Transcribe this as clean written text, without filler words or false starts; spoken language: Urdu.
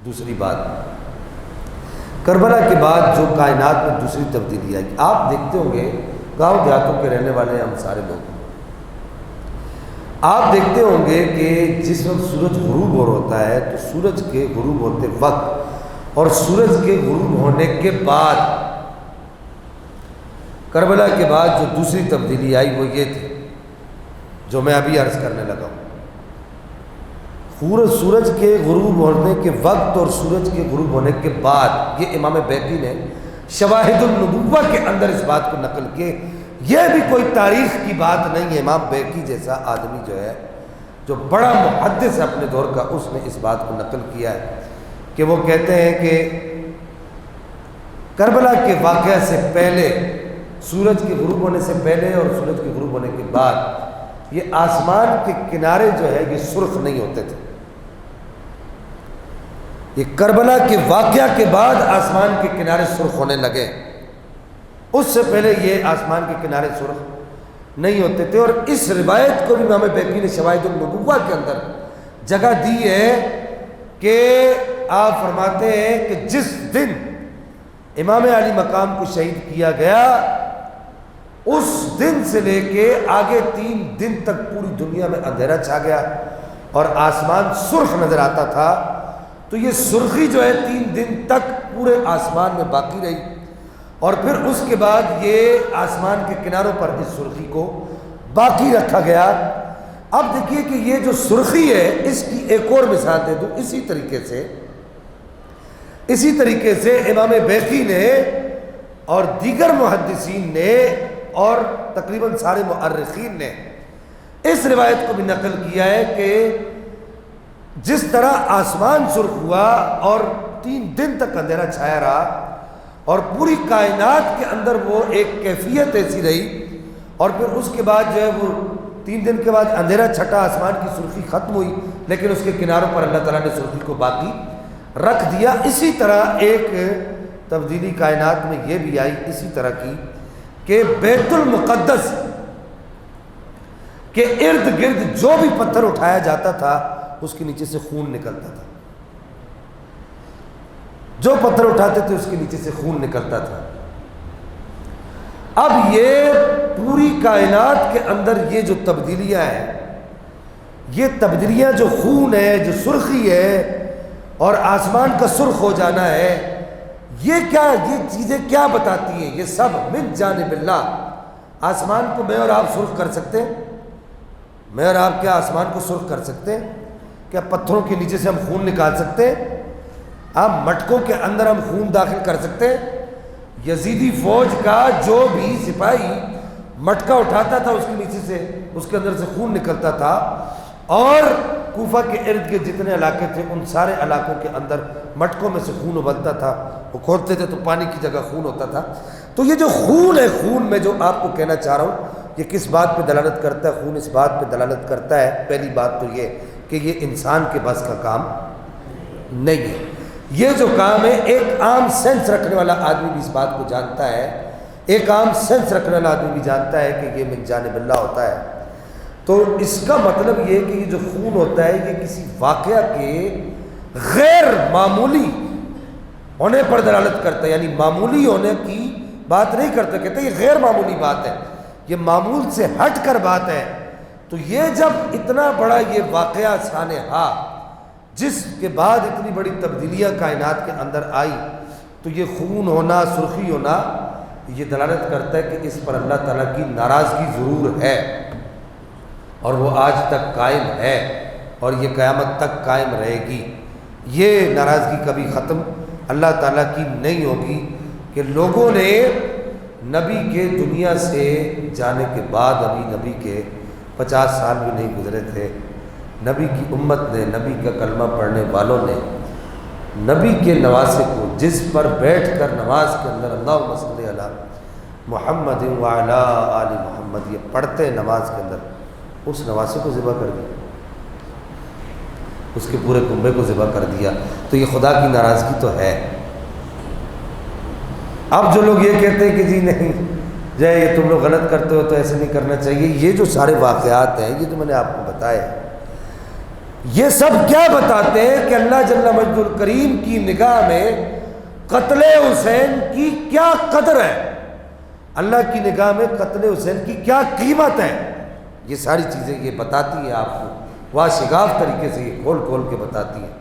دوسری بات، کربلا کے بعد جو کائنات میں دوسری تبدیلی آئی، آپ دیکھتے ہوں گے گاؤں دیہاتوں کے رہنے والے ہم سارے لوگ، آپ دیکھتے ہوں گے کہ جس وقت سورج غروب ہو ہوتا ہے تو سورج کے غروب ہوتے وقت اور سورج کے غروب ہونے کے بعد کربلا کے بعد جو دوسری تبدیلی آئی وہ یہ تھی جو میں ابھی عرض کرنے لگا ہوں۔ سورج کے غروب ہونے کے وقت اور سورج کے غروب ہونے کے بعد، یہ امام بیہقی نے شواہد النبوہ کے اندر اس بات کو نقل کیے۔ یہ بھی کوئی تاریخ کی بات نہیں ہے، امام بیہقی جیسا آدمی جو ہے، جو بڑا محدث ہے اپنے دور کا، اس نے اس بات کو نقل کیا ہے کہ وہ کہتے ہیں کہ کربلا کے واقعہ سے پہلے، سورج کے غروب ہونے سے پہلے اور سورج کے غروب ہونے کے بعد، یہ آسمان کے کنارے جو ہے یہ سرخ نہیں ہوتے تھے۔ یہ کربلا کے واقعہ کے بعد آسمان کے کنارے سرخ ہونے لگے، اس سے پہلے یہ آسمان کے کنارے سرخ نہیں ہوتے تھے۔ اور اس روایت کو بھی امام بیہقی نے شواہد النبوہ کے اندر جگہ دی ہے کہ آپ فرماتے ہیں کہ جس دن امام علی مقام کو شہید کیا گیا، اس دن سے لے کے آگے 3 دن تک پوری دنیا میں اندھیرا چھا گیا اور آسمان سرخ نظر آتا تھا۔ تو یہ سرخی جو ہے 3 دن تک پورے آسمان میں باقی رہی، اور پھر اس کے بعد یہ آسمان کے کناروں پر اس سرخی کو باقی رکھا گیا۔ اب دیکھیے کہ یہ جو سرخی ہے، اس کی ایک اور مثال دے دوں، اسی طریقے سے امام بیہقی نے اور دیگر محدثین نے اور تقریباً سارے مؤرخین نے اس روایت کو بھی نقل کیا ہے کہ جس طرح آسمان سرخ ہوا اور 3 دن تک اندھیرا چھایا رہا اور پوری کائنات کے اندر وہ ایک کیفیت ایسی رہی، اور پھر اس کے بعد جو ہے وہ 3 دن کے بعد اندھیرا چھٹا، آسمان کی سرخی ختم ہوئی، لیکن اس کے کناروں پر اللہ تعالیٰ نے سرخی کو باقی رکھ دیا۔ اسی طرح ایک تبدیلی کائنات میں یہ بھی آئی اسی طرح کی کہ بیت المقدس کے ارد گرد جو بھی پتھر اٹھایا جاتا تھا اس کے نیچے سے خون نکلتا تھا، جو پتھر اٹھاتے تھے اس کے نیچے سے خون نکلتا تھا۔ اب یہ پوری کائنات کے اندر یہ جو تبدیلیاں ہیں، یہ تبدیلیاں جو خون ہے، جو سرخی ہے اور آسمان کا سرخ ہو جانا ہے، یہ چیزیں کیا بتاتی ہیں؟ یہ سب من جانب اللہ۔ آسمان کو میں اور آپ سرخ کر سکتے ہیں؟ میں اور آپ کیا آسمان کو سرخ کر سکتے ہیں؟ کیا پتھروں کے نیچے سے ہم خون نکال سکتے ہیں؟ آپ مٹکوں کے اندر ہم خون داخل کر سکتے ہیں؟ یزیدی فوج کا جو بھی سپاہی مٹکا اٹھاتا تھا اس کے نیچے سے، اس کے اندر سے خون نکلتا تھا، اور کوفہ کے ارد گرد جتنے علاقے تھے ان سارے علاقوں کے اندر مٹکوں میں سے خون ابلتا تھا، وہ کھودتے تھے تو پانی کی جگہ خون ہوتا تھا۔ تو یہ جو خون ہے، خون میں جو آپ کو کہنا چاہ رہا ہوں، یہ کس بات پہ دلالت کرتا ہے؟ خون اس بات پہ دلالت کرتا ہے، پہلی بات تو یہ کہ یہ انسان کے بس کا کام نہیں ہے۔ یہ جو کام ہے، ایک عام سینس رکھنے والا آدمی بھی اس بات کو جانتا ہے، ایک عام سینس رکھنے والا آدمی بھی جانتا ہے کہ یہ من جانب اللہ ہوتا ہے۔ تو اس کا مطلب یہ کہ یہ جو خون ہوتا ہے یہ کسی واقعہ کے غیر معمولی ہونے پر دلالت کرتا ہے، یعنی معمولی ہونے کی بات نہیں کرتا، کہتے ہیں یہ غیر معمولی بات ہے، یہ معمول سے ہٹ کر بات ہے۔ تو یہ جب اتنا بڑا یہ واقعہ سانحہ، جس کے بعد اتنی بڑی تبدیلیاں کائنات کے اندر آئی، تو یہ خون ہونا، سرخی ہونا، یہ دلالت کرتا ہے کہ اس پر اللہ تعالیٰ کی ناراضگی ضرور ہے، اور وہ آج تک قائم ہے اور یہ قیامت تک قائم رہے گی۔ یہ ناراضگی کبھی ختم اللہ تعالیٰ کی نہیں ہوگی کہ لوگوں نے نبی کے دنیا سے جانے کے بعد، ابھی نبی کے 50 سال بھی نہیں گزرے تھے، نبی کی امت نے، نبی کا کلمہ پڑھنے والوں نے نبی کے نواسے کو، جس پر بیٹھ کر نماز کے اندر اللہم صلی علی محمد وعلی آل محمد یہ پڑھتے ہیں نماز کے اندر، اس نواسے کو ذبح کر دیا، اس کے پورے کنبے کو ذبح کر دیا۔ تو یہ خدا کی ناراضگی تو ہے۔ اب جو لوگ یہ کہتے ہیں کہ جی نہیں جائے، یہ تم لوگ غلط کرتے ہو تو ایسے نہیں کرنا چاہیے، یہ جو سارے واقعات ہیں، یہ جو میں نے آپ کو بتایا، یہ سب کیا بتاتے ہیں کہ اللہ جل مجد الکریم کی نگاہ میں قتل حسین کی کیا قدر ہے، اللہ کی نگاہ میں قتل حسین کی کیا قیمت ہے. یہ ساری چیزیں یہ بتاتی ہیں آپ کو، واشگاف طریقے سے یہ کھول کھول کے بتاتی ہیں.